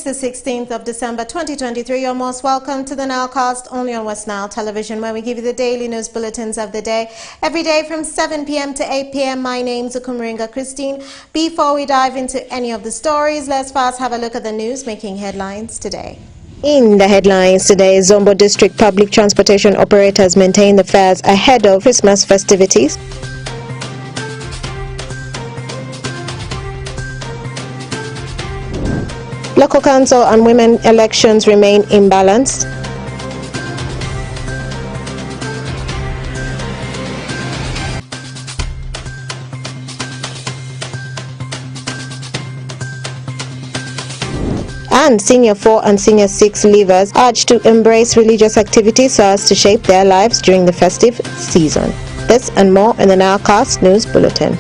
It's the 16th of December 2023. You're most welcome to the NILE CAST, only on West Nile Television, where we give you the daily news bulletins of the day, every day from 7 p.m. to 8 p.m. My name's Ukumuringa Christine. Before we dive into any of the stories, let's first have a look at the news making headlines today. In the headlines today, Zombo District Public Transportation Operators maintain the fares ahead of Christmas festivities. Local council and women elections remain imbalanced. And Senior 4 and Senior 6 leavers urged to embrace religious activities so as to shape their lives during the festive season. This and more in the NILE CAST News Bulletin.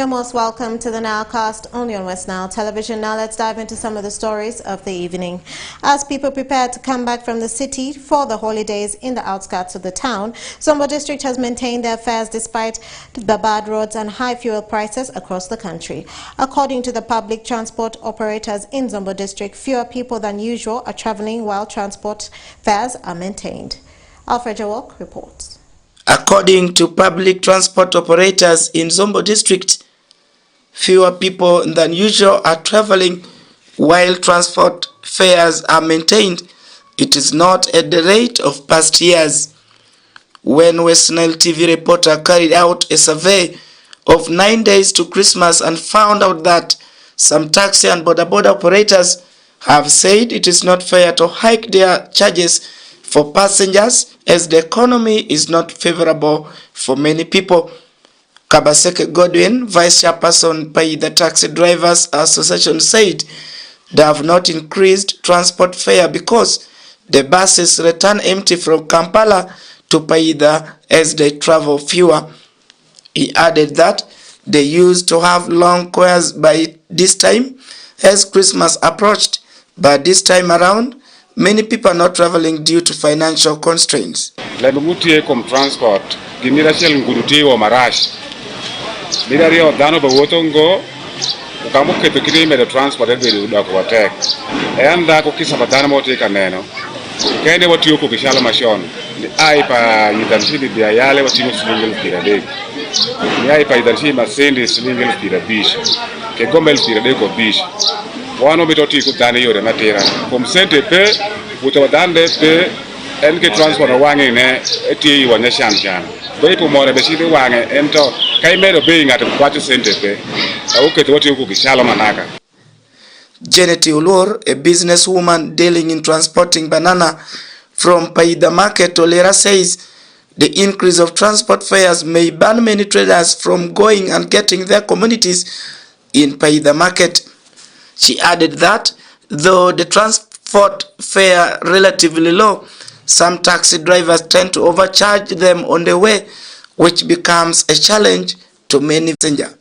You're most welcome to the NILE CAST, only on West Nile Television. Now let's dive into some of the stories of the evening. As people prepare to come back from the city for the holidays in the outskirts of the town, Zombo District has maintained their fares despite the bad roads and high fuel prices across the country. According to the public transport operators in Zombo District, fewer people than usual are traveling while transport fares are maintained. Alfred Jawok reports. According to public transport operators in Zombo District, fewer people than usual are traveling while transport fares are maintained. It is not at the rate of past years. When West Nile TV reporter carried out a survey of 9 days to Christmas and found out that some taxi and border operators have said it is not fair to hike their charges for passengers as the economy is not favorable for many people. Kabaseke Godwin, Vice Chairperson by the Taxi Drivers Association, said they have not increased transport fare because the buses return empty from Kampala to Paida as they travel fewer. He added that they used to have long queues by this time as Christmas approached, but this time around, many people are not traveling due to financial constraints. Transport, Midario dano ba wotongo ukambo ke tukiri me transport e be do ko tek enda ko kisa badana mo te kaneno kene wati ko kishala mashon ai pa yidanshidi bia yale wati no single pirade ni ai pa yidanshidi ma sende single pirabish ke gomel pirade ko bish wano bitoti ku dane yore matera kom sente pe buto dande pe enke transport wange ne eti wanya shan Bepo more beshide wange ento kaimero being at kwacho sente pe uketo wati huko kishala manaka. Janet Ulur, a businesswoman dealing in transporting banana from Paida Market to Lera, says the increase of transport fares may ban many traders from going and getting their commodities in Paida Market. She added that though the transport fare relatively low, some taxi drivers tend to overcharge them on the way, which becomes a challenge to many passengers.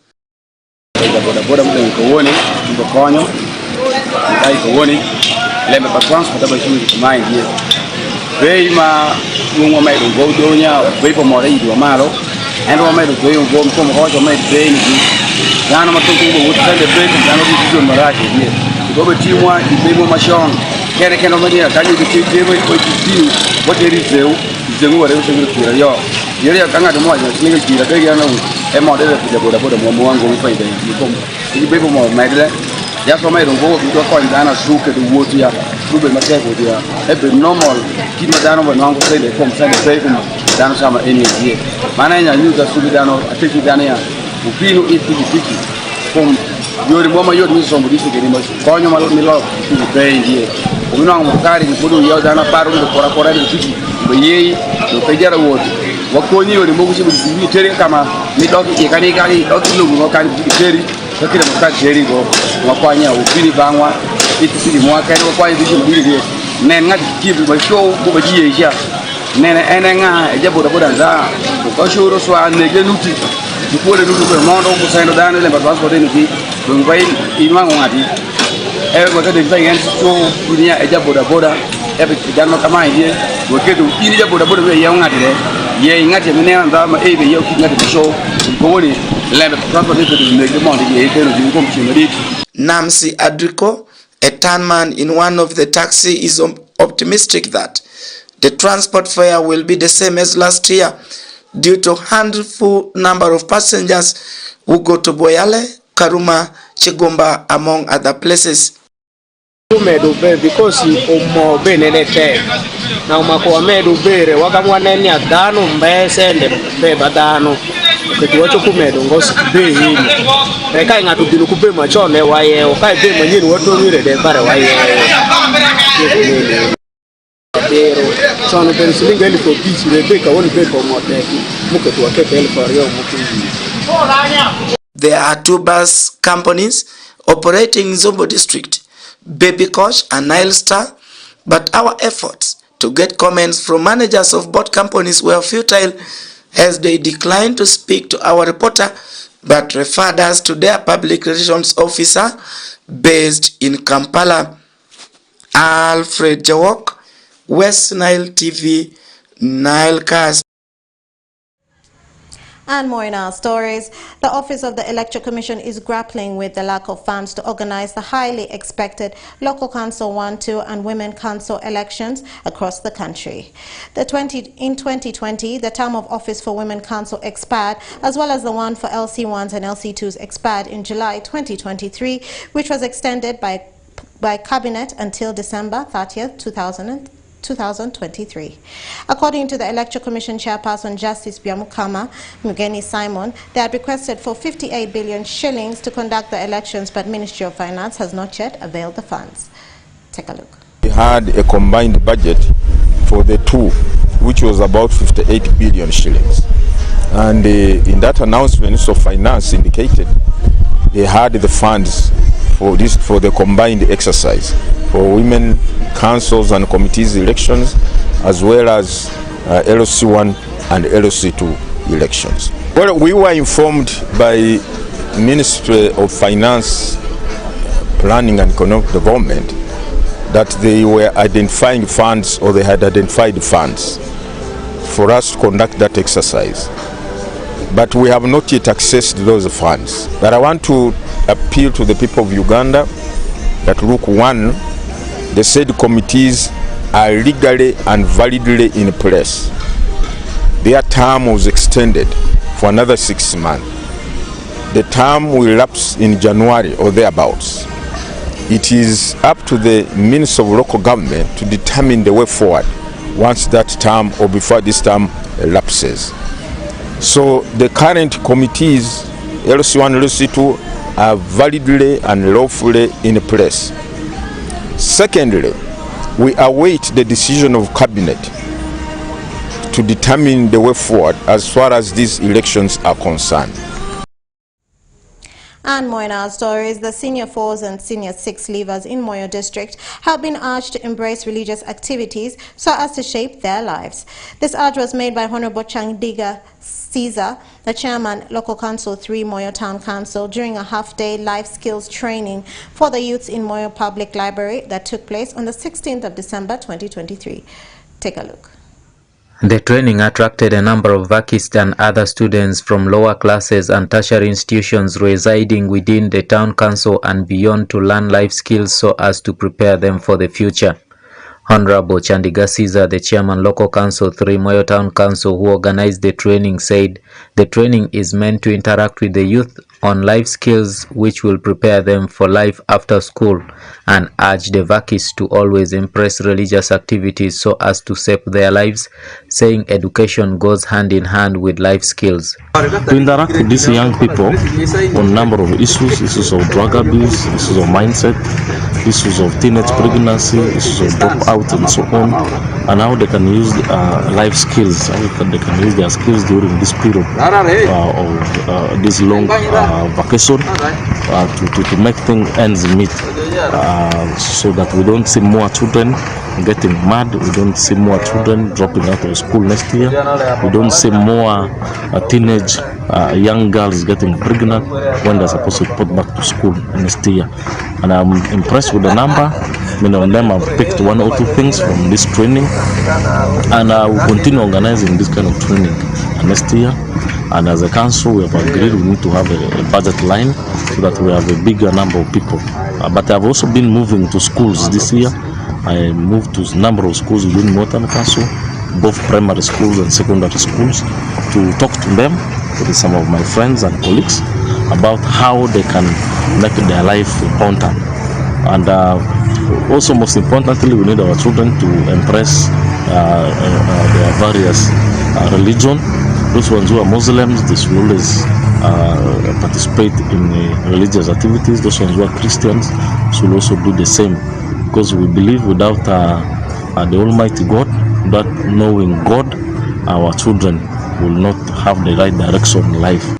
Kene keno mania kanyo kiti ko kiti what there is there zengu wale zengu kira yo yere kanga demo ya singa kira ke yana e model de boda mo wango mi faida ni kom ni bebo mo maidele ya so mai dongo bi do ko ndana suke do wotu ya rube masego dia e be normal kiti dano mo wango sai de kom sai de sai kom dano sama eni die mana nya nyuza subi dano ateki dano ya upino ifiki kom yori mama yori mi sombo disi ke ni mo konyo malo mi lo ti be die Unang mukari ni kudu yau dana paru ni kora ni kiki beye do pejara wotu wakoni yori mogu si bi tere kama mi doki ikani kali doki lugu no kan teri takira mukari teri go wakwanya upini bangwa itisi mwaka ni wakwanya bishi bili nen ngati kibi ba show ko ba jiye ja nen enenga ejabo da za ko shoro so an ne genuti ko le dudu ko mondo ko sayno dana le ba ko de ni ko ngai inwa ngati ko de fayen so dunia eja boda ebe kijana kama ndiye weketu ili ya boda boda ya ngati ye ngati mene anda ma ebe yo ngati show ngoni lembe transportation ne demand ye kero jingo mchimedi. Namsi Adriko, a townman in one of the taxi, is optimistic that the transport fare will be the same as last year due to handful number of passengers who go to Boyale, Karuma, Chigomba, among other places. Because umo benete na umako medu bere wakamwaneni adano mbesende beba dano ketiwacho kumedo ngosi be hili eka ngatu dilu kube machone waye okai be manyini woto ngire de bare waye pero sono per silinga ili ko bichi rebeka woni be ko moteki muketu wakete ili fario mukingi. There are 2 bus companies operating in Zombo district, Baby Kosh and Nile Star, but our efforts to get comments from managers of both companies were futile as they declined to speak to our reporter but referred us to their public relations officer based in Kampala. Alfred Jawok, West Nile TV, NILE CAST. And more in our stories. The Office of the Electoral Commission is grappling with the lack of funds to organize the highly expected Local Council 1, 2 and Women Council elections across the country. In 2020, the term of office for Women Council expired, as well as the one for LC1s and LC2s expired in July 2023, which was extended by Cabinet until December 30th, 2023. According to the Electoral Commission Chairperson Justice Biamukama Mugeni Simon, they had requested for 58 billion shillings to conduct the elections, but Ministry of Finance has not yet availed the funds. Take a look. We had a combined budget for the two, which was about 58 billion shillings. And in that announcement, Ministry of Finance indicated they had the funds for the combined exercise for women councils and committees elections, as well as LC1 and LC2 elections. Well, we were informed by Ministry of Finance, Planning and Economic Development that they were identifying funds, or they had identified funds for us to conduct that exercise. But we have not yet accessed those funds. But I want to appeal to the people of Uganda that, look, one, the said committees are legally and validly in place. Their term was extended for another 6 months. The term will lapse in January or thereabouts. It is up to the Minister of Local Government to determine the way forward once that term or before this term lapses. So the current committees, LC1 and LC2, are validly and lawfully in place. Secondly, we await the decision of Cabinet to determine the way forward as far as these elections are concerned. And more in our stories, the Senior 4s and Senior 6 leavers in Moyo District have been urged to embrace religious activities so as to shape their lives. This urge was made by Honorable Changdiga Caesar, the Chairman, Local Council 3, Moyo Town Council, during a half-day life skills training for the youths in Moyo Public Library that took place on the 16th of December 2023. Take a look. The training attracted a number of vacists and other students from lower classes and tertiary institutions residing within the town council and beyond to learn life skills so as to prepare them for the future. Honorable Chandiga Caesar, the Chairman, Local Council 3, Moyo Town Council, who organized the training, said the training is meant to interact with the youth on life skills which will prepare them for life after school, and urged the vacists to always embrace religious activities so as to save their lives, saying education goes hand in hand with life skills. To interact with these young people on a number of issues of drug abuse, issues of mindset, issues of teenage pregnancy, issues of dropout and so on, and how they can use life skills, how they can use their skills during this period of this long vacation to make things ends meet, so that we don't see more children getting mad, we don't see more children dropping out of school next year, we don't see more teenage young girls getting pregnant when they're supposed to put back to school next year. And I'm impressed with the number. Many of them have picked one or two things from this training, and I will continue organizing this kind of training next year. And as a council, we have agreed we need to have a budget line so that we have a bigger number of people. But I've also been moving to schools this year. I moved to a number of schools within Motan Council, both primary schools and secondary schools, to talk to them, with some of my friends and colleagues, about how they can make their life important. And also, most importantly, we need our children to embrace their various religion. Those ones who are Muslims, they should always participate in religious activities. Those ones who are Christians should also do the same, because we believe without the Almighty God, without knowing God, our children will not have the right direction in life.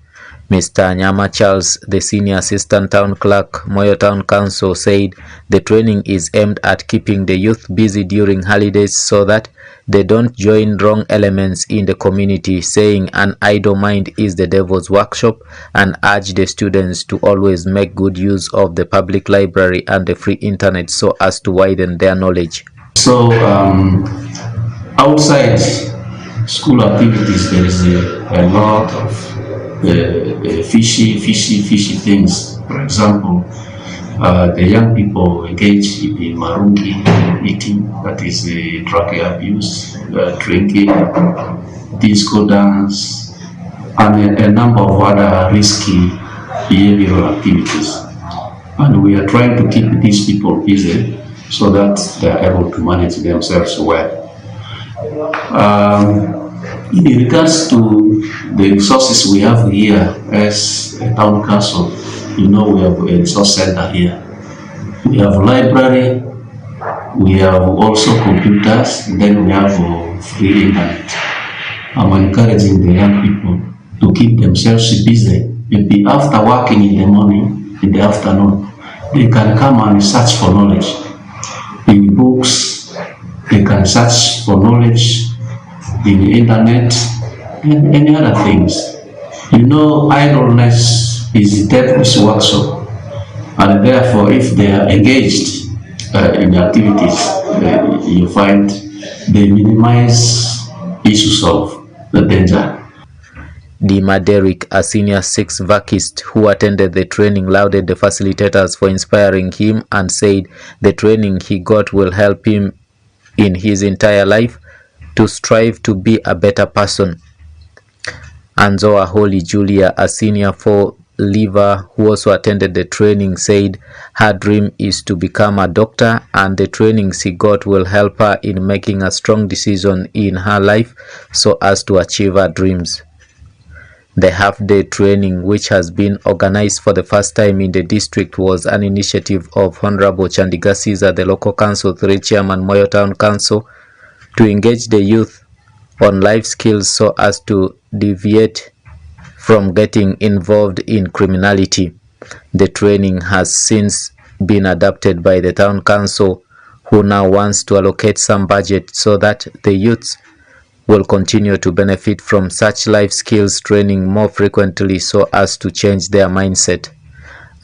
Mr. Nyama Charles, the Senior Assistant Town Clerk, Moyo Town Council, said the training is aimed at keeping the youth busy during holidays so that they don't join wrong elements in the community, saying an idle mind is the devil's workshop, and urged the students to always make good use of the public library and the free internet so as to widen their knowledge. So outside school activities, there is a lot of fishy things. For example, the young people engage in marungi, eating, that is drug abuse, drinking, disco dance, and a number of other risky behavioral activities. And we are trying to keep these people busy so that they are able to manage themselves well. In regards to the resources we have here as a town council, you know, we have a resource center here. We have a library, we have also computers, then we have free internet. I'm encouraging the young people to keep themselves busy. Maybe after working in the morning, in the afternoon, they can come and search for knowledge. In books, they can search for knowledge in the internet and any other things. You know, idleness is the devil's workshop, and therefore if they are engaged in activities, you find they minimize issues of the danger. Dima Derrick, a senior 6 vacist who attended the training, lauded the facilitators for inspiring him and said the training he got will help him in his entire life to strive to be a better person. Anzoa Holy Julia, a senior 4 Liver who also attended the training, said her dream is to become a doctor, and the trainings he got will help her in making a strong decision in her life so as to achieve her dreams. The half-day training, which has been organized for the first time in the district, was an initiative of Honorable Chandiga Caesar, the local council 3 chairman, Moyo Town Council, to engage the youth on life skills so as to deviate from getting involved in criminality. The training has since been adopted by the town council, who now wants to allocate some budget so that the youths will continue to benefit from such life skills training more frequently so as to change their mindset.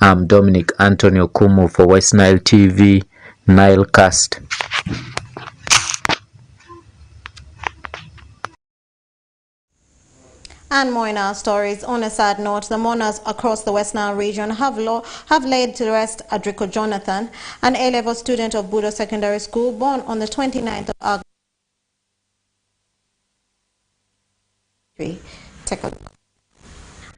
I'm Dominic Antonio Kumu for West Nile TV, Nile Cast. And more in our stories. On a sad note, the mourners across the West Nile region have laid to rest Adrico Jonathan, an A-level student of Budo Secondary School, born on the 29th of August. Take a look.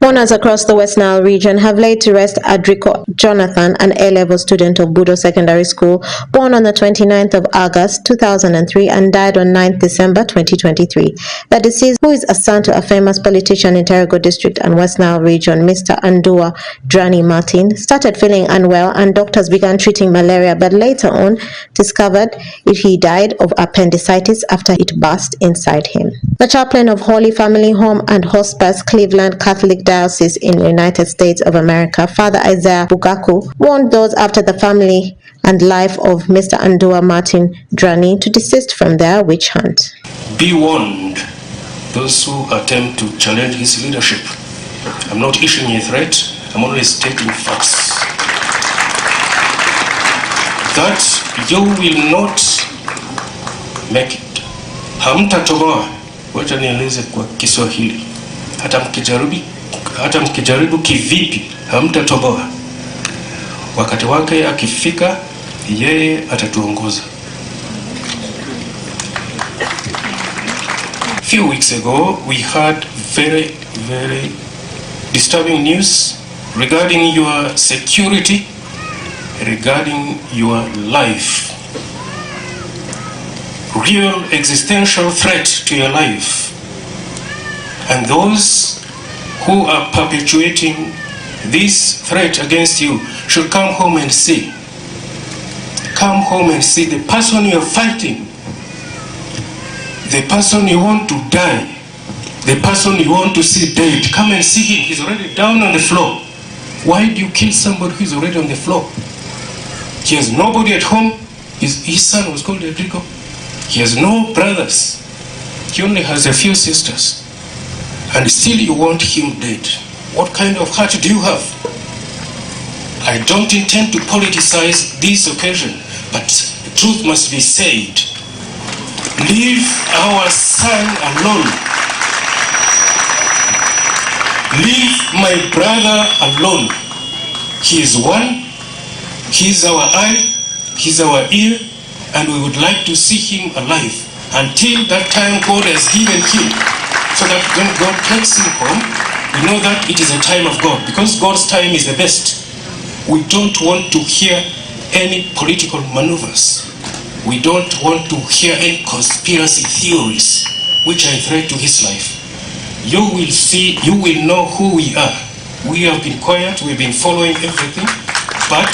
Mourners across the West Nile region have laid to rest Adrico Jonathan, an A-level student of Budo Secondary School, born on the 29th of August 2003 and died on 9th December 2023. The deceased, who is a son to a famous politician in Terego District and West Nile region, Mr. Andua Drani Martin, started feeling unwell and doctors began treating malaria, but later on discovered he died of appendicitis after it burst inside him. The chaplain of Holy Family Home and Hospice, Cleveland Catholic Diocese in the United States of America, Father Isaiah Bugaku, warned those after the family and life of Mr. Andua Martin Drani to desist from their witch hunt. Be warned, those who attempt to challenge his leadership I'm not issuing a threat, I'm only stating facts. That you will not make it. Hamtatoboa, wacha nieleze kwa Kiswahili. Hata mkijaribu kivipi, hamtatoboa. Wakati wake akifika, yeye atatuongoza. Few weeks ago, we had very, very disturbing news regarding your security, regarding your life. Real existential threat to your life. And those who are perpetuating this threat against you should come home and see. Come home and see the person you're fighting. The person you want to die, the person you want to see dead, come and see him. He's already down on the floor. Why do you kill somebody who's already on the floor? He has nobody at home. His son was called Enrico. He has no brothers. He only has a few sisters. And still you want him dead. What kind of heart do you have? I don't intend to politicize this occasion, but the truth must be said. Leave our son alone. Leave my brother alone. He is one, he is our eye, he is our ear, and we would like to see him alive until that time God has given him, so that when God takes him home, we know that it is a time of God, because God's time is the best. We don't want to hear any political maneuvers. We don't want to hear any conspiracy theories which are a threat to his life. You will see, you will know who we are. We have been quiet, we've been following everything, but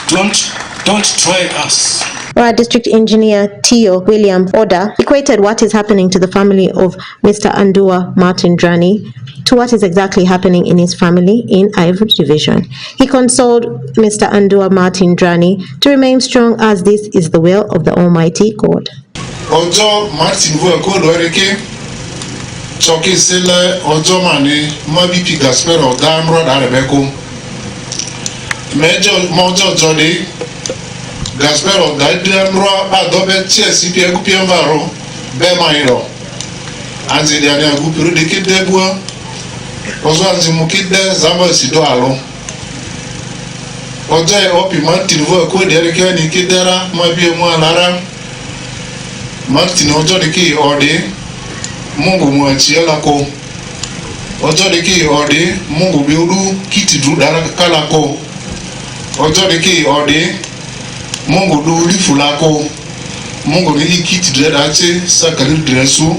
don't try us. Our District Engineer Tio William Oda equated what is happening to the family of Mr. Andua Martin Drani to what is exactly happening in his family in Ivory Division. He consoled Mr. Andua Martin Drani to remain strong, as this is the will of the Almighty God. Ojo Martin Vuakodoereke Choki Sele Ojo Mani Mabipi Gaspero Damro Darebeko Mojo Jodi Gaspero Dadamro Adobe Chesi Piemvaro Bemairo Anzidiania Gupuru de Kidebua Ozo Anzimukide Zama Sido Alo Ojo Opi Martin Vuakodoereke Nikidera Mabiemu Lara Martin Ojo de Ki Ode Mungu Mwachiela Ko Ojo de Ki Ode Mungu Biudu Kiti Dudara Kalako Ojo de Ki Ode Mungu du Lifulako Mungu ni Kiti Dredache Sakali Dresu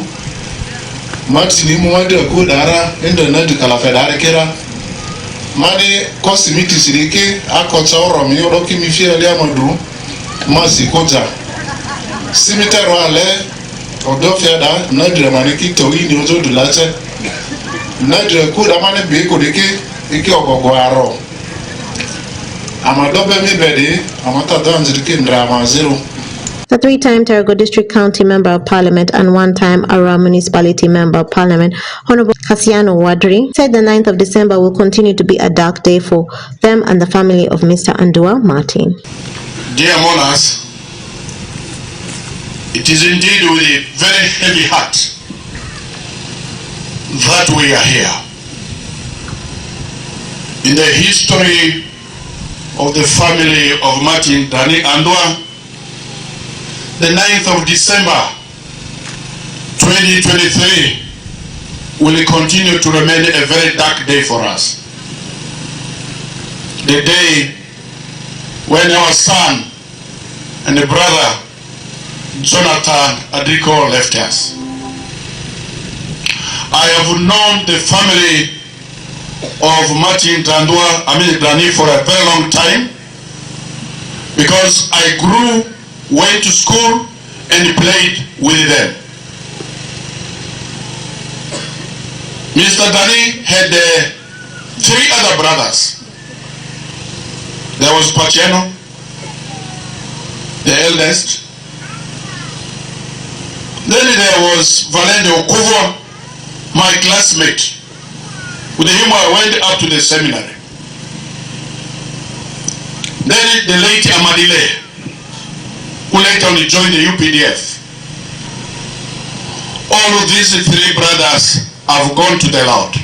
Martin Mwade Kodara Endo Nadi Kalafedare Kera Made Kosimiti Sirike Akocha Oromi Oroki Mifia Liamadru Masi Koja Simitero ale Odofiada Nadre Maneki Toini Ojo Dulache Nadre Kuda Mane Beko Deke Ike Ogogoaro Amadobe Mibede Amata Danzike Ndrama Zero. The three-time Terrago District County Member of Parliament and one-time Ara Municipality Member of Parliament, Honorable Cassiano Wadri, said the 9th of December will continue to be a dark day for them and the family of Mr. Andua Martin. Dear Monas, it is indeed with a very heavy heart that we are here. In the history of the family of Martin Dani Andua, the 9th of December 2023 will continue to remain a very dark day for us. The day when our son and the brother Jonathan Adrico left us. I have known the family of Martin Drani for a very long time, because I went to school and played with them. Mr. Drani had 3 other brothers. There was Paciano, the eldest. Then there was Valente Okuvo, my classmate. With him I went up to the seminary. Then the late Amadile, who later on joined the UPDF. All of these three brothers have gone to the Lord.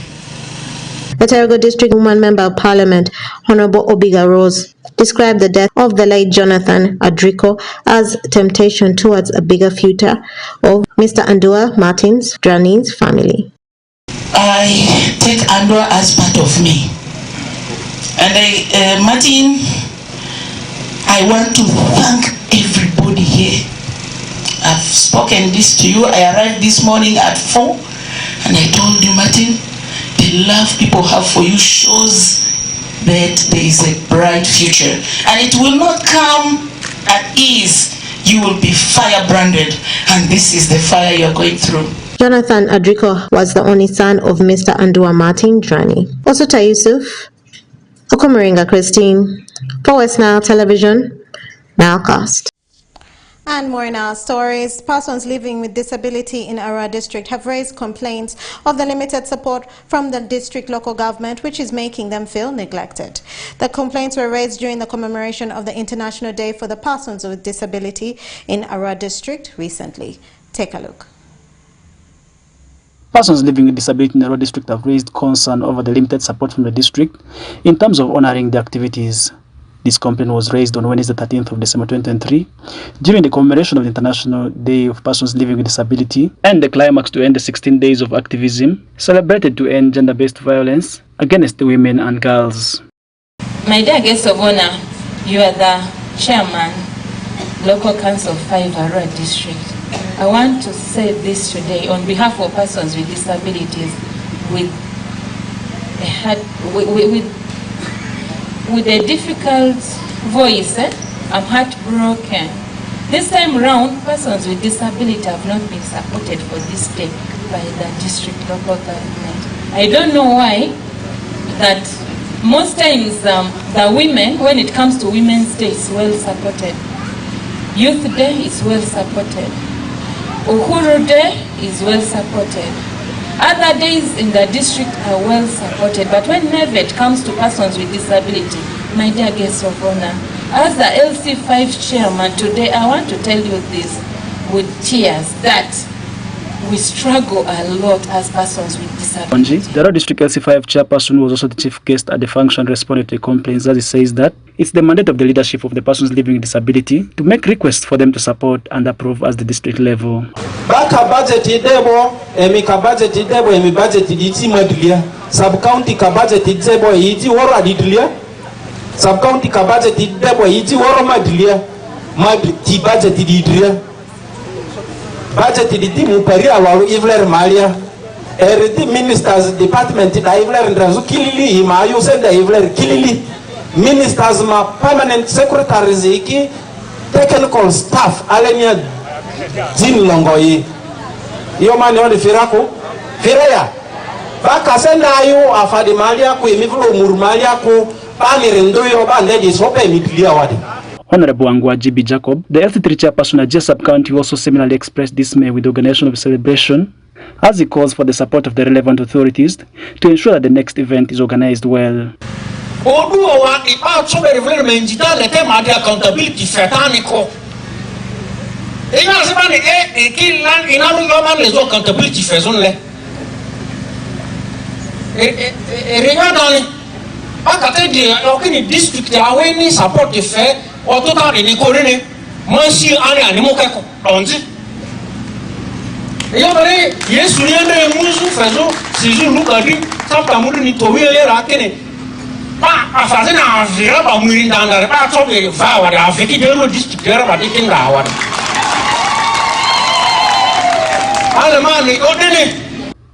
The Terego District Woman Member of Parliament, Honorable Obiga Rose, described the death of the late Jonathan Adrico as a temptation towards a bigger future of Mr. Andua Martin's Drani's family. I take Andua as part of me. And Martin, I want to thank everybody here. I've spoken this to you. I arrived this morning at 4 and I told you, Martin, the love people have for you shows that there is a bright future. And it will not come at ease. You will be fire-branded, and this is the fire you're going through. Jonathan Adrico was the only son of Mr. Andua Martin Drani. Osuta Yusuf, Okomaringa Christine, for West Nile Television, NILE CAST. And more in our stories. Persons living with disability in Arua district have raised complaints of the limited support from the district local government, which is making them feel neglected. The complaints were raised during the commemoration of the International Day for the Persons with Disability in Arua district recently. Take a look. Persons living with disability in Arua district have raised concern over the limited support from the district in terms of honoring the activities. This complaint was raised on Wednesday, 13th of December 2023, during the commemoration of the International Day of Persons Living with Disability and the climax to end the 16 days of activism celebrated to end gender-based violence against women and girls. My dear guest of honor, you are the chairman, Local Council 5 Arua District. I want to say this today on behalf of persons with disabilities with a difficult voice. I'm heartbroken. This time around, persons with disability have not been supported for this day by the district local government. I don't know why, that most times the women, when it comes to Women's Day, is well supported. Youth Day is well supported. Uhuru Day is well supported. Other days in the district are well supported, but whenever it comes to persons with disability, my dear guests of honor, as the LC5 chairman today, I want to tell you this with tears, that we struggle a lot as persons with disability. The Arua District LC5 chairperson was also the chief guest at the function, responded to complaints, as he says that it's the mandate of the leadership of the persons living with disability to make requests for them to support and approve at the district level. Baka budget idebo, emika budget idebo, emi budget iti madilia. Sub county ka budget idebo iti woro adilia. Sub county ka budget idebo iti woro madilia. Ti budget idilia. Budget iditi muparia waru Ivler Malia. Eriti ministers department da Ivler ndrazu kilili imayu senda Ivler kilili. Ministers ma permanent secretaries iki technical staff alenia Jin Longoyi. Iyo mani wadi firaku Fireya Baka senda ayu afadi malia ku imifulu umuru malia ku Pani rinduyo bandeji sope mitilia wadi. Honorable Angwa G.B. Jacob, the LC3 chairperson at Jessup County, also similarly expressed dismay with the organization of the celebration, as he calls for the support of the relevant authorities to ensure that the next event is organized well.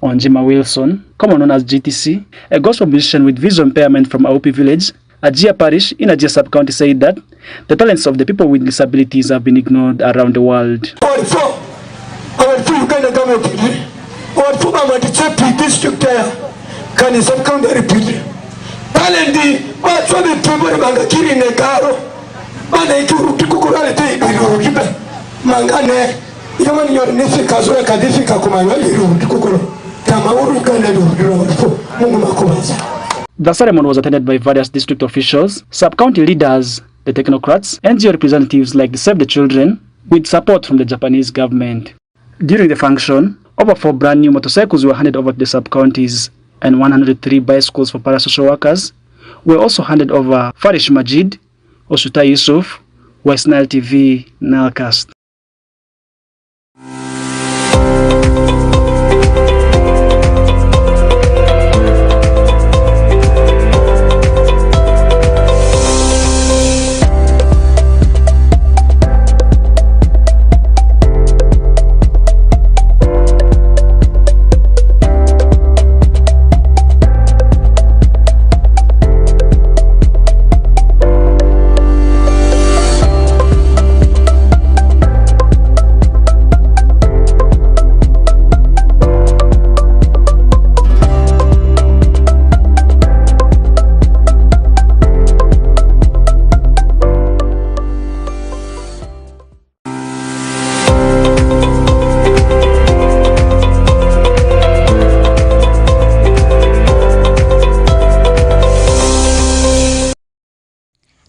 Onjima Wilson, commonly known as GTC, a gospel musician with visual impairment from Aupi village, Ajia Parish in Ajia sub-county, said that the talents of the people with disabilities have been ignored around the world. The ceremony was attended by various district officials, sub-county leaders, the technocrats, NGO representatives like the Save the Children, with support from the Japanese government. During the function, over 4 brand new motorcycles were handed over to the sub-counties, and 103 bicycles for parasocial workers were also handed over. Farish Majid, Osuta Yusuf, West Nile TV, NILE CAST.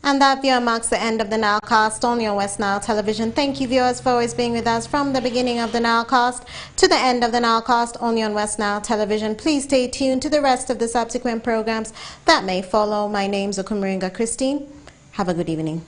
And that, viewer, marks the end of the NILE Cast on your West Nile Television. Thank you, viewers, for always being with us from the beginning of the NILE Cast to the end of the NILE Cast only on West Nile Television. Please stay tuned to the rest of the subsequent programs that may follow. My name's Okumuringa Christine. Have a good evening.